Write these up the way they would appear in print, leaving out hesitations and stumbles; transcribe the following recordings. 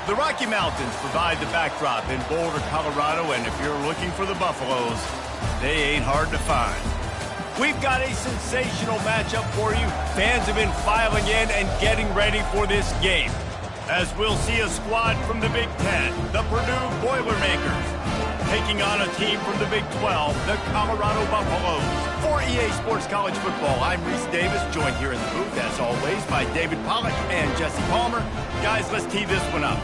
The Rocky Mountains provide the backdrop in Boulder, Colorado, and if you're looking for the Buffaloes, they ain't hard to find. We've got a sensational matchup for you. Fans have been filing in and getting ready for this game, as we'll see a squad from the Big Ten, the Purdue Boilermakers, taking on a team from the Big 12, the Colorado Buffaloes. For EA Sports College Football, I'm Reese Davis, joined here in the booth, as always, by David Pollack and Jesse Palmer. Guys, let's tee this one up.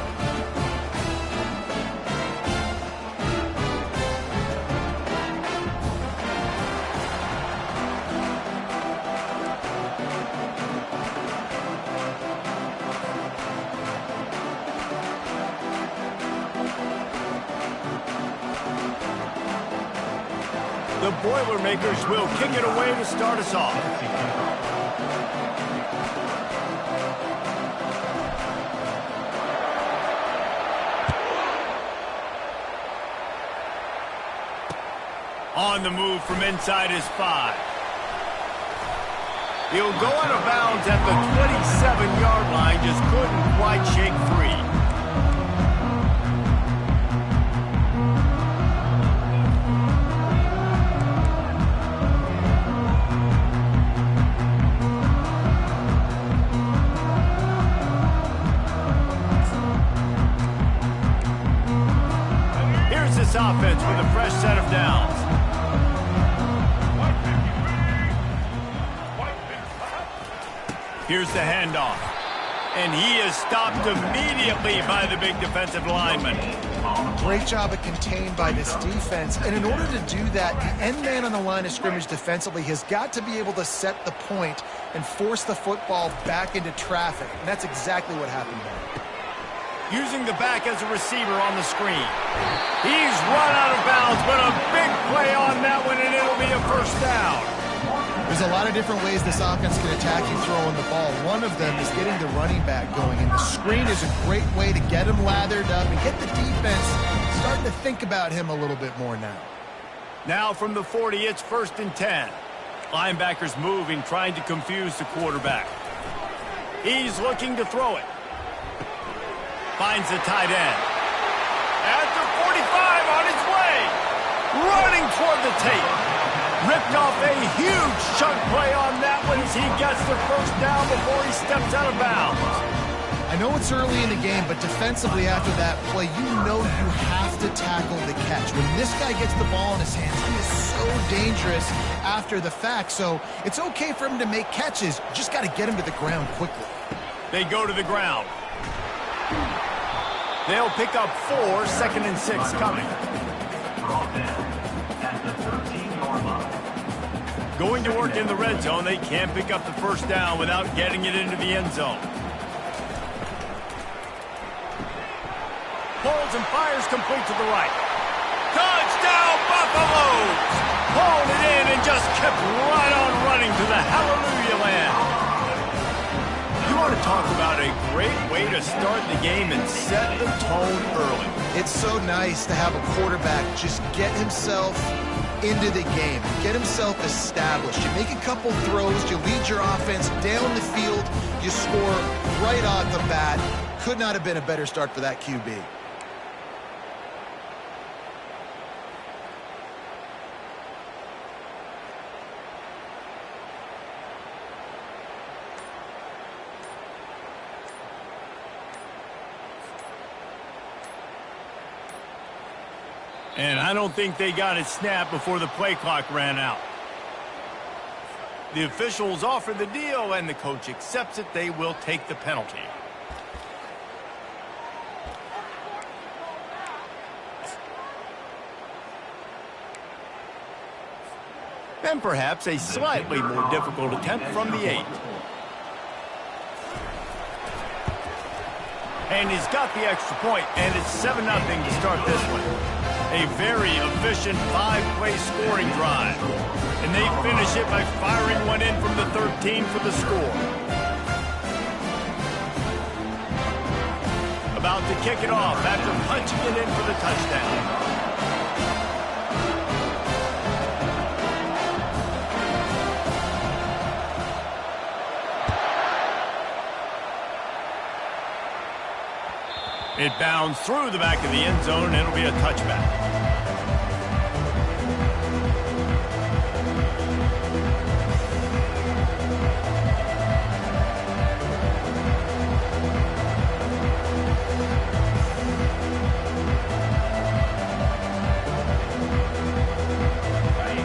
The Boilermakers will kick it away to start us off. On the move from inside his 5. He'll go out of bounds at the 27-yard line, just couldn't quite shake free. This offense with a fresh set of downs. Here's the handoff. And he is stopped immediately by the big defensive lineman. Great job of contained by this defense. And in order to do that, the end man on the line of scrimmage defensively has got to be able to set the point and force the football back into traffic. And that's exactly what happened there. Using the back as a receiver on the screen. He's run out of bounds, but a big play on that one, and it'll be a first down. There's a lot of different ways this offense can attack you throwing the ball. One of them is getting the running back going, and the screen is a great way to get him lathered up and get the defense starting to think about him a little bit more now. Now from the 40, it's 1st and 10. Linebackers moving, trying to confuse the quarterback. He's looking to throw it. Finds the tight end. At the 45, on his way. Running toward the tape. Ripped off a huge chunk play on that one as he gets the first down before he steps out of bounds. I know it's early in the game, but defensively after that play, you know you have to tackle the catch. When this guy gets the ball in his hands, he is so dangerous after the fact. So it's okay for him to make catches. You just got to get him to the ground quickly. They go to the ground. They'll pick up 4, 2nd and 6 coming. Going to work in the red zone, they can't pick up the first down without getting it into the end zone. Pulls and fires complete to the right. Touchdown, Buffaloes! Pulled it in and just kept right on running to the hallelujah land. You want to talk about a great way to start the game and set the tone early. It's so nice to have a quarterback just get himself into the game, get himself established. You make a couple throws, you lead your offense down the field, you score right off the bat. Could not have been a better start for that QB. And I don't think they got it snapped before the play clock ran out. The officials offer the deal, and the coach accepts it. They will take the penalty. And perhaps a slightly more difficult attempt from the 8. And he's got the extra point, and it's 7-0 to start this one. A very efficient 5-play scoring drive. And they finish it by firing one in from the 13 for the score. About to kick it off after punching it in for the touchdown. It bounds through the back of the end zone, and it'll be a touchback.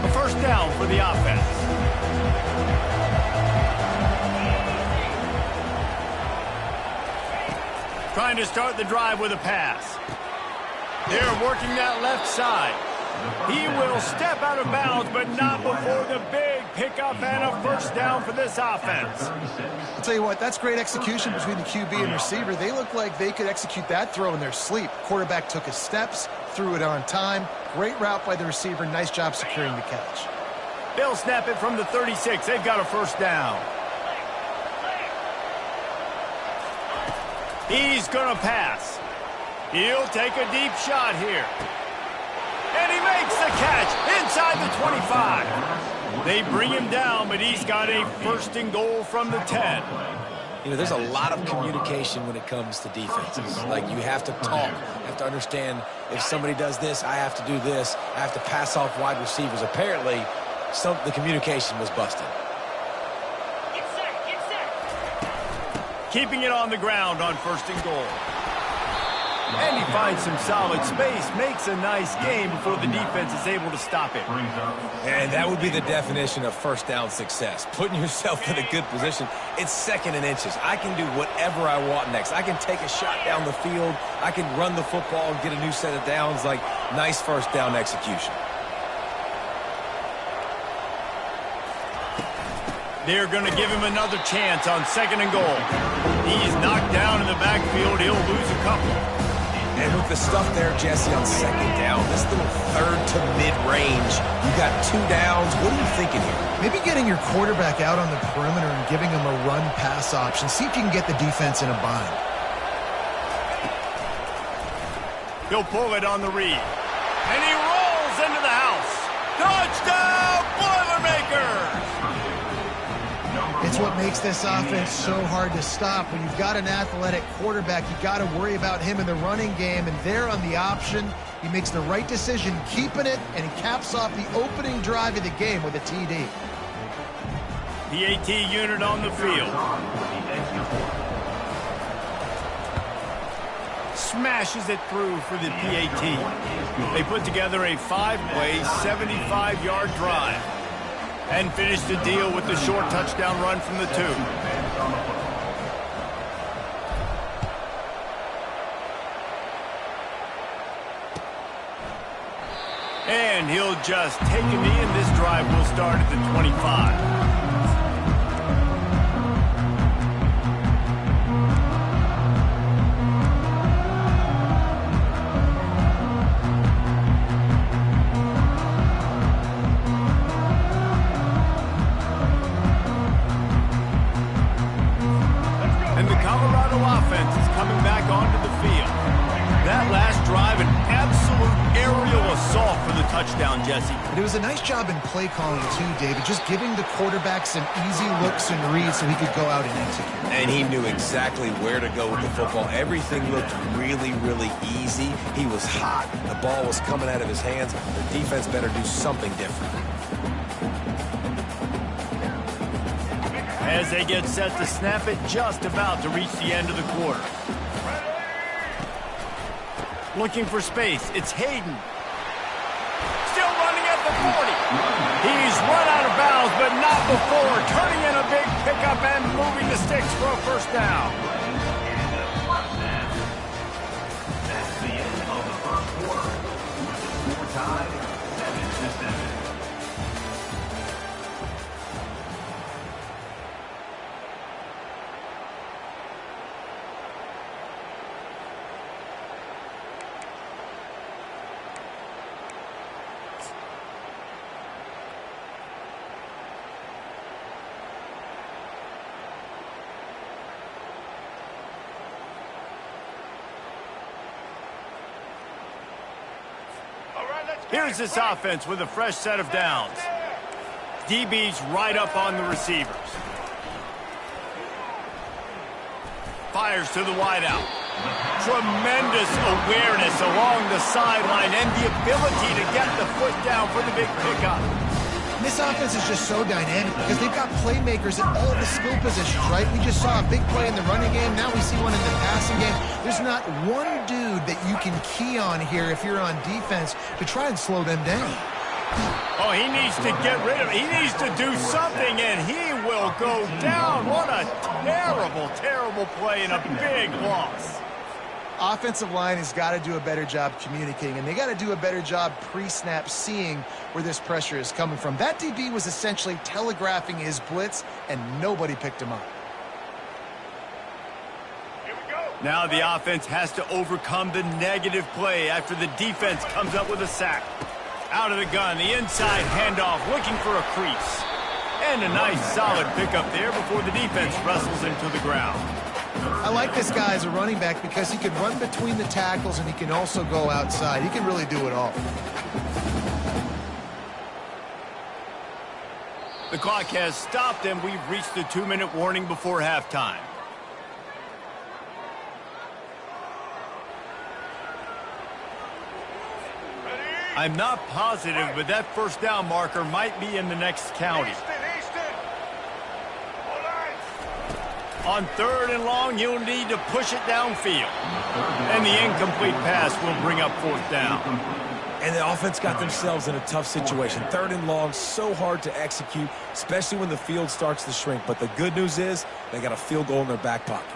A first down for the offense. Trying to start the drive with a pass. They're working that left side. He will step out of bounds, but not before the big pickup and a first down for this offense. I'll tell you what, that's great execution between the QB and receiver. They look like they could execute that throw in their sleep. Quarterback took his steps, threw it on time. Great route by the receiver. Nice job securing the catch. They'll snap it from the 36. They've got a first down. He's going to pass. He'll take a deep shot here. And he makes the catch inside the 25. They bring him down, but he's got a first and goal from the 10. You know, there's a lot of communication when it comes to defenses. Like, you have to talk. You have to understand if somebody does this, I have to do this. I have to pass off wide receivers. Apparently, the communication was busted. Keeping it on the ground on first and goal. And he finds some solid space, makes a nice game before the defense is able to stop it. And that would be the definition of first down success. Putting yourself in a good position. It's second and inches. I can do whatever I want next. I can take a shot down the field. I can run the football and get a new set of downs. Like, nice first down execution. They're going to give him another chance on second and goal. He's knocked down in the backfield. He'll lose a couple. And with the stuff there, Jesse, on second down, this little third to mid-range, you got 2 downs. What are you thinking here? Maybe getting your quarterback out on the perimeter and giving him a run-pass option. See if you can get the defense in a bind. He'll pull it on the read. And he rolls into the house. Touchdown, Boilermakers! It's what makes this offense so hard to stop. When you've got an athletic quarterback, you got to worry about him in the running game, and there on the option, he makes the right decision, keeping it, and he caps off the opening drive of the game with a TD. PAT unit on the field. Smashes it through for the PAT. They put together a 5-play, 75-yard drive. And finish the deal with the short touchdown run from the 2. And he'll just take a knee, and this drive will start at the 25. Touchdown, Jesse. But it was a nice job in play calling, too, David, just giving the quarterback some easy looks and reads so he could go out and execute. And he knew exactly where to go with the football. Everything looked really, really easy. He was hot. The ball was coming out of his hands. The defense better do something different. As they get set to snap it, just about to reach the end of the quarter. Looking for space. It's Hayden. Still running at the 40. He's run out of bounds, but not before turning in a big pickup and moving the sticks for a first down. That's the end of the first quarter. Score tied 7-7. Here's this offense with a fresh set of downs. DB's right up on the receivers. Fires to the wideout. Tremendous awareness along the sideline and the ability to get the foot down for the big pickup. This offense is just so dynamic because they've got playmakers at all the skill positions, right? We just saw a big play in the running game. Now we see one in the passing game. There's not one dude that you can key on here if you're on defense to try and slow them down. Oh, he needs to get rid of it. He needs to do something, and he will go down. What a terrible, terrible play and a big loss. Offensive line has got to do a better job communicating, and they got to do a better job pre-snap seeing where this pressure is coming from. That DB was essentially telegraphing his blitz, and nobody picked him up. Now the offense has to overcome the negative play after the defense comes up with a sack. Out of the gun, the inside handoff, looking for a crease. And a nice solid pickup there before the defense wrestles him to the ground. I like this guy as a running back because he can run between the tackles and he can also go outside. He can really do it all. The clock has stopped and we've reached the 2-minute warning before halftime. I'm not positive, but that first down marker might be in the next county. On 3rd and long, you'll need to push it downfield. And the incomplete pass will bring up 4th down. And the offense got themselves in a tough situation. 3rd and long, so hard to execute, especially when the field starts to shrink. But the good news is they got a field goal in their back pocket.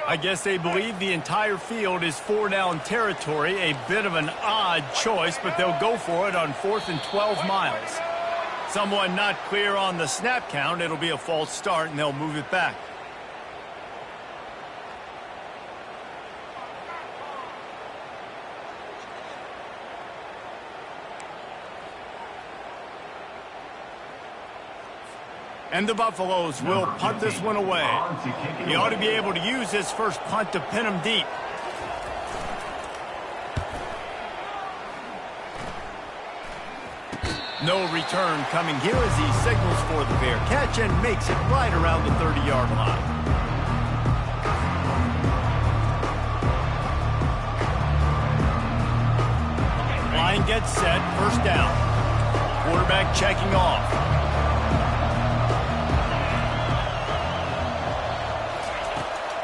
I guess they believe the entire field is 4-down territory. A bit of an odd choice, but they'll go for it on 4th and 12 miles. Someone not clear on the snap count. It'll be a false start, and they'll move it back. And the Buffaloes will punt this one away. He ought to be able to use his first punt to pin him deep. No return coming here as he signals for the fair catch and makes it right around the 30-yard line. Line gets set, first down. Quarterback checking off.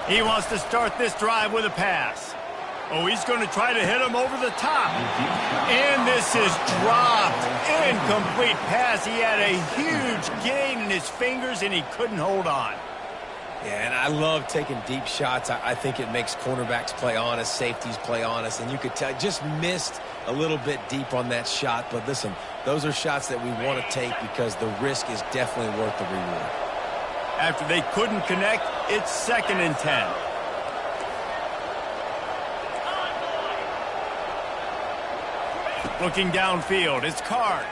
He wants to start this drive with a pass. Oh, he's going to try to hit him over the top. And this is dropped. Incomplete pass. He had a huge gain in his fingers, and he couldn't hold on. Yeah, and I love taking deep shots. I think it makes cornerbacks play honest, safeties play honest, and you could tell just missed a little bit deep on that shot. But listen, those are shots that we want to take because the risk is definitely worth the reward. After they couldn't connect, it's 2nd and 10. Looking downfield, it's Card.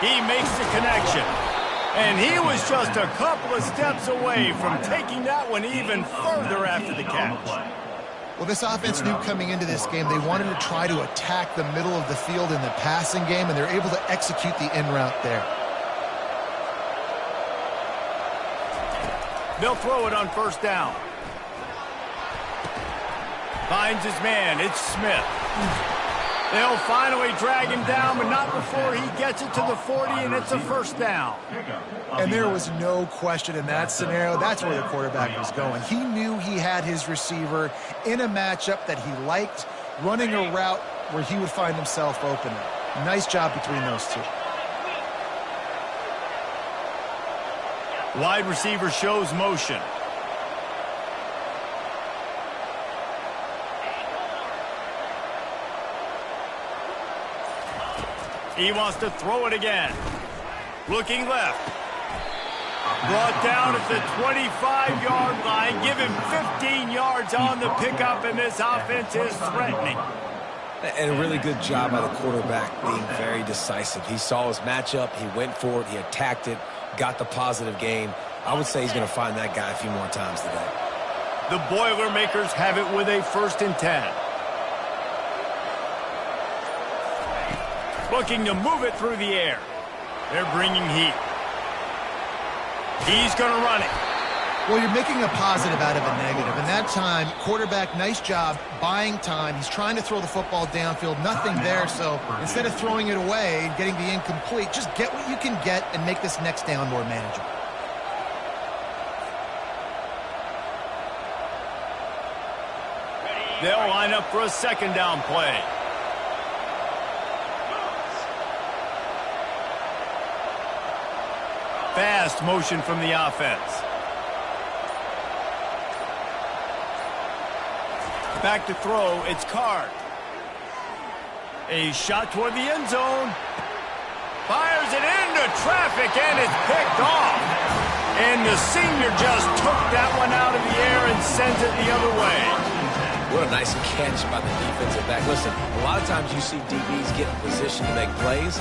He makes the connection. And he was just a couple of steps away from taking that one even further after the catch. Well, this offense knew coming into this game they wanted to try to attack the middle of the field in the passing game, and they're able to execute the in route there. They'll throw it on 1st down. Finds his man. It's Smith. They'll finally drag him down, but not before he gets it to the 40, and it's a 1st down. And there was no question in that scenario. That's where the quarterback was going. He knew he had his receiver in a matchup that he liked, running a route where he would find himself open. Nice job between those two. Wide receiver shows motion. He wants to throw it again. Looking left. Brought down at the 25-yard line. Give him 15 yards on the pickup, and this offense is threatening. And a really good job by the quarterback being very decisive. He saw his matchup. He went for it. He attacked it. Got the positive gain. I would say he's going to find that guy a few more times today. The Boilermakers have it with a 1st and 10. Looking to move it through the air. They're bringing heat. He's going to run it. Well, you're making a positive out of a negative. And that time, quarterback, nice job buying time. He's trying to throw the football downfield. Nothing there. So instead of throwing it away and getting the incomplete, just get what you can get and make this next down more manageable. They'll line up for a second down play. Fast motion from the offense. Back to throw, it's Card. A shot toward the end zone. Fires it into traffic, and it's picked off. And the senior just took that one out of the air and sends it the other way. What a nice catch by the defensive back. Listen, a lot of times you see DBs get in position to make plays,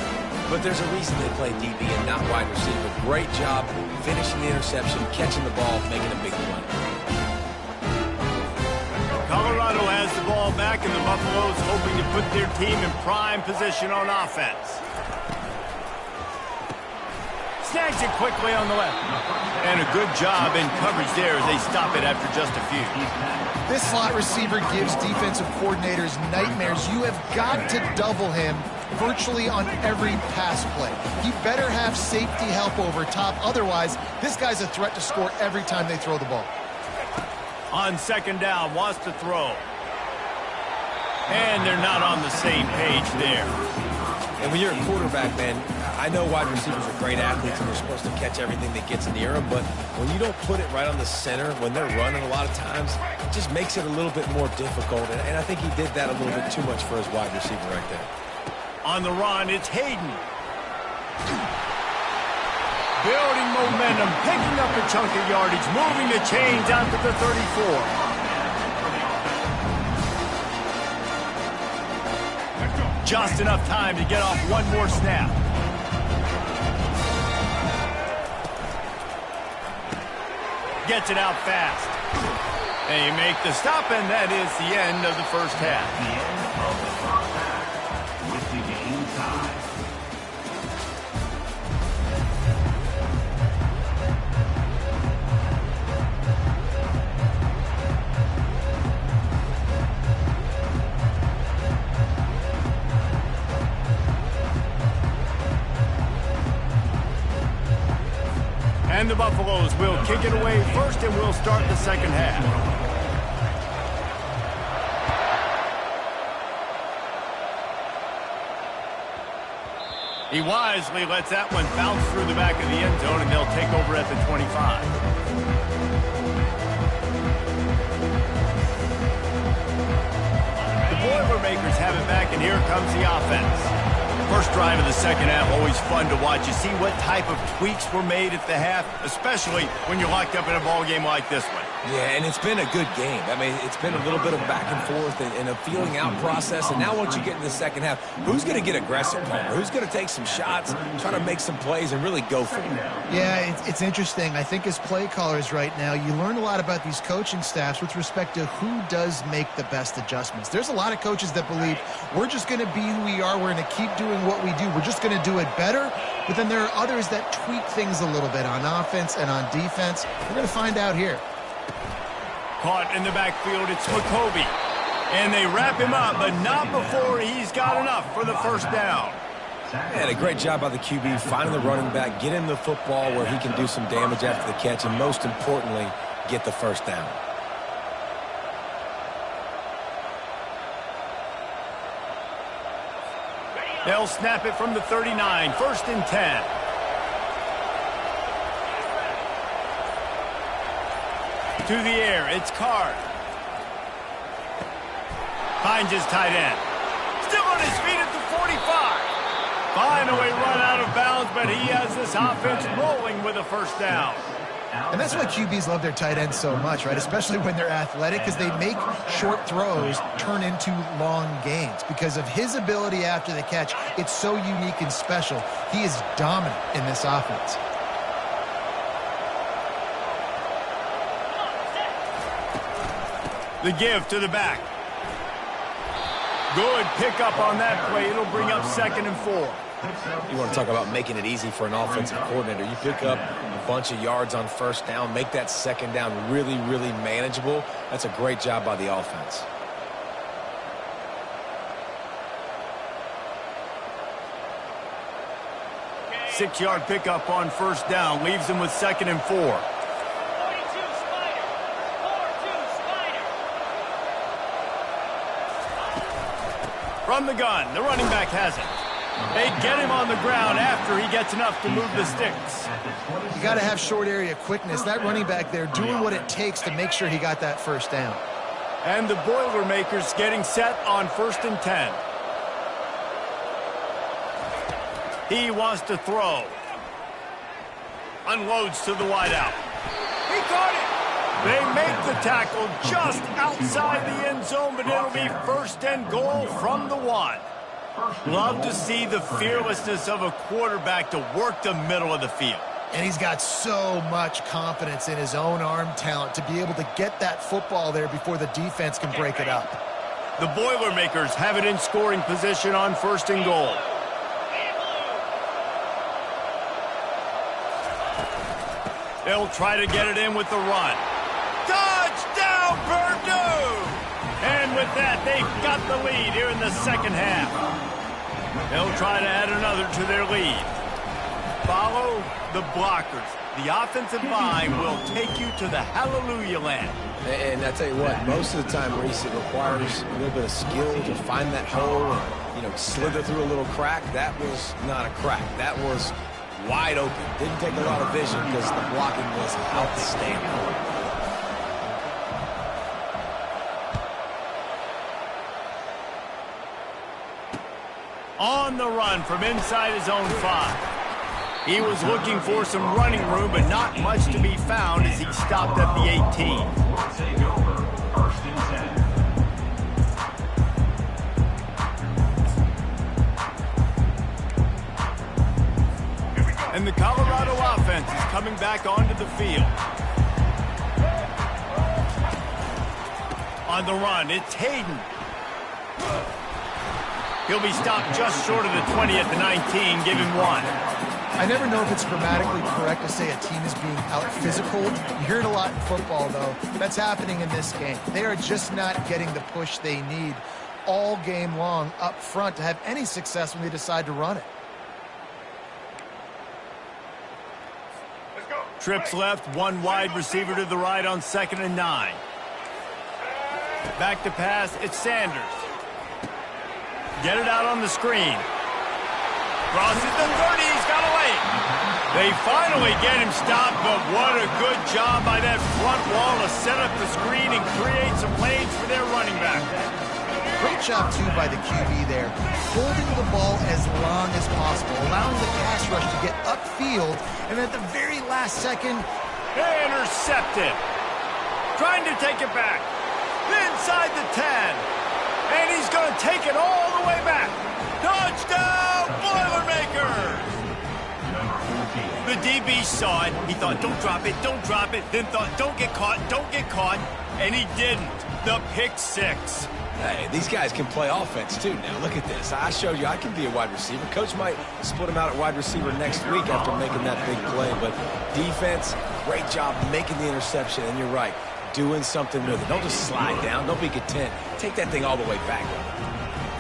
but there's a reason they play DB and not wide receiver. Great job finishing the interception, catching the ball, making a big play. Colorado has the ball back, and the Buffaloes hoping to put their team in prime position on offense. Snags it quickly on the left. And a good job in coverage there as they stop it after just a few. This slot receiver gives defensive coordinators nightmares. You have got to double him virtually on every pass play. He better have safety help over top. Otherwise, this guy's a threat to score every time they throw the ball. On second down, wants to throw. And they're not on the same page there. And when you're a quarterback, man, I know wide receivers are great athletes and they're supposed to catch everything that gets near them, but when you don't put it right on the center, when they're running a lot of times, it just makes it a little bit more difficult. And I think he did that a little bit too much for his wide receiver right there. On the run, it's Hayden. Building momentum, picking up a chunk of yardage, moving the chains out to the 34. Just enough time to get off one more snap. Gets it out fast. And you make the stop, and that is the end of the first half. The end of the first half with the game tied. And the Buffaloes will kick it away first, and we'll start the second half. He wisely lets that one bounce through the back of the end zone, and they'll take over at the 25. The Boilermakers have it back, and here comes the offense. First drive of the second half, always fun to watch. You see what type of tweaks were made at the half, especially when you're locked up in a ball game like this one. Yeah, and it's been a good game. I mean, it's been a little bit of back and forth and a feeling out process. And now once you get in the second half, who's going to get aggressive, Palmer? Who's going to take some shots, try to make some plays, and really go for it? Yeah, it's interesting. I think as play callers right now, you learn a lot about these coaching staffs with respect to who does make the best adjustments. There's a lot of coaches that believe we're just going to be who we are. We're going to keep doing what we do. We're just going to do it better. But then there are others that tweak things a little bit on offense and on defense. We're going to find out here. Caught in the backfield, it's McCoby. And they wrap him up, but not before he's got enough for the first down. And a great job by the QB, finding the running back, get him the football where he can do some damage after the catch, and most importantly, get the first down. They'll snap it from the 39, 1st and 10. To the air, it's Card. Finds his tight end. Still on his feet at the 45. Finally run out of bounds, but he has this offense rolling with a first down. And that's why QBs love their tight ends so much, right? Especially when they're athletic, because they make short throws turn into long gains. Because of his ability after the catch, it's so unique and special. He is dominant in this offense. The give to the back. Good pickup on that play. It'll bring up 2nd and 4. You want to talk about making it easy for an offensive coordinator. You pick up a bunch of yards on 1st down, make that 2nd down really, really manageable. That's a great job by the offense. Six-yard pickup on 1st down. Leaves him with 2nd and 4. 42 Spider. 42 Spider. From the gun, the running back has it. They get him on the ground after he gets enough to move the sticks. You got to have short area quickness. That running back there doing what it takes to make sure he got that 1st down. And the Boilermakers getting set on 1st and 10. He wants to throw. Unloads to the wideout. He caught it. They make the tackle just outside the end zone, but it'll be 1st and goal from the 1. Love to see the fearlessness of a quarterback to work the middle of the field. And he's got so much confidence in his own arm talent to be able to get that football there before the defense can break it up. The Boilermakers have it in scoring position on 1st and goal. They'll try to get it in with the run. Touchdown, Purdue! And with that, they've got the lead here in the 2nd half. They'll try to add another to their lead. Follow the blockers. The offensive line will take you to the hallelujah land. And I tell you what, most of the time, Reese, it requires a little bit of skill to find that hole and, slither through a little crack. That was not a crack. That was wide open. Didn't take a lot of vision because the blocking was outstanding. On the run from inside his own 5. He was looking for some running room, but not much to be found as he stopped at the 18. Take over 1st and 10. And the Colorado offense is coming back onto the field. On the run, it's Hayden. He'll be stopped just short of the 20 at the 19. Give him 1. I never know if it's grammatically correct to say a team is being out-physical. You hear it a lot in football, though. That's happening in this game. They are just not getting the push they need all game long up front to have any success when they decide to run it. Trips left, 1 wide receiver to the right on 2nd and 9. Back to pass, it's Sanders. Get it out on the screen. Crosses the 30, he's got away. They finally get him stopped, but what a good job by that front wall to set up the screen and create some lanes for their running back. Great job, too, by the QB there. Holding the ball as long as possible, allowing the pass rush to get upfield, and at the very last second, intercepted. Trying to take it back. Inside the 10. And he's going to take it all the way back. Touchdown, Boilermakers! The DB saw it. He thought, don't drop it, don't drop it. Then thought, don't get caught, don't get caught. And he didn't. The pick 6. Hey, these guys can play offense, too. Now, look at this. I showed you I can be a wide receiver. Coach might split him out at wide receiver next week after making that big play. But defense, great job making the interception. And you're right, doing something with it. Don't just slide down. Don't be content. Take that thing all the way back.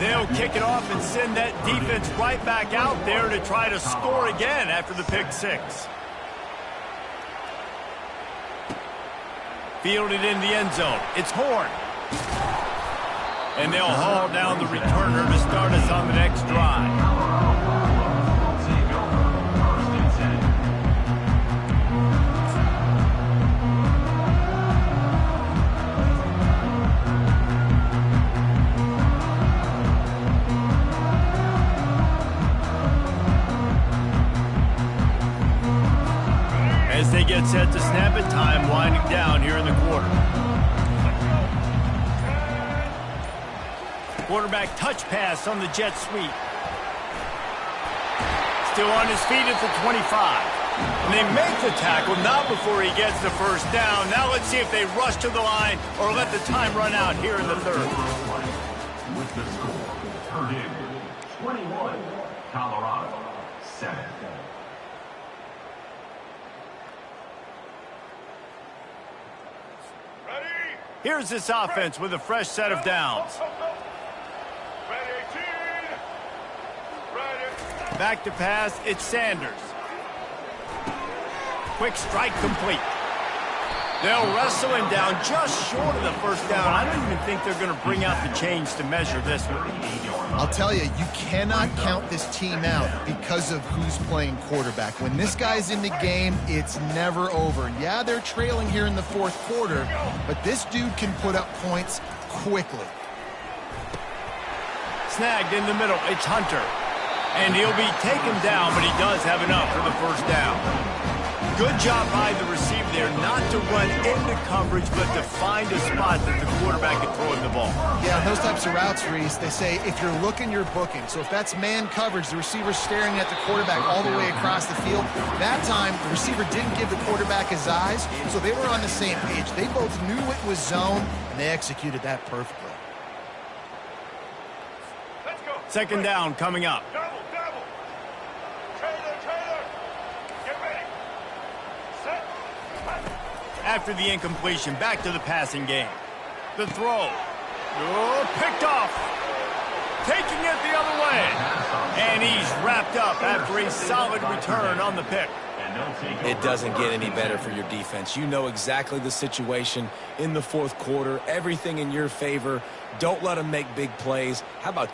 They'll kick it off and send that defense right back out there to try to score again after the pick 6. Fielded in the end zone. It's Horn. And they'll haul down the returner to start us on the next drive. Take over 1st and 10. As they get set to snap it, time winding down here in the quarter. Quarterback touch pass on the jet sweep. Still on his feet at the 25. And they make the tackle, not before he gets the 1st down. Now let's see if they rush to the line or let the time run out here in the 3rd. With the score. 21, Colorado, 7. Here's this offense with a fresh set of downs. Back to pass, it's Sanders. Quick strike complete. They'll wrestle him down just short of the first down. I don't even think they're going to bring out the chains to measure this one. I'll tell you, you cannot count this team out because of who's playing quarterback. When this guy's in the game, it's never over. Yeah, they're trailing here in the fourth quarter, but this dude can put up points quickly. Snagged in the middle, it's Hunter. And he'll be taken down, but he does have enough for the first down. Good job by the receiver there not to run into coverage, but to find a spot that the quarterback can throw in the ball. Yeah, those types of routes, Reese, they say if you're looking, you're booking. So if that's man coverage, the receiver's staring at the quarterback all the way across the field. That time, the receiver didn't give the quarterback his eyes, so they were on the same page. They both knew it was zone, and they executed that perfectly. Second down coming up. After the incompletion, back to the passing game. The throw. Oh, picked off. Taking it the other way. And he's wrapped up after a solid return on the pick. It doesn't get any better for your defense. You know exactly the situation in the fourth quarter. Everything in your favor. Don't let them make big plays. How about...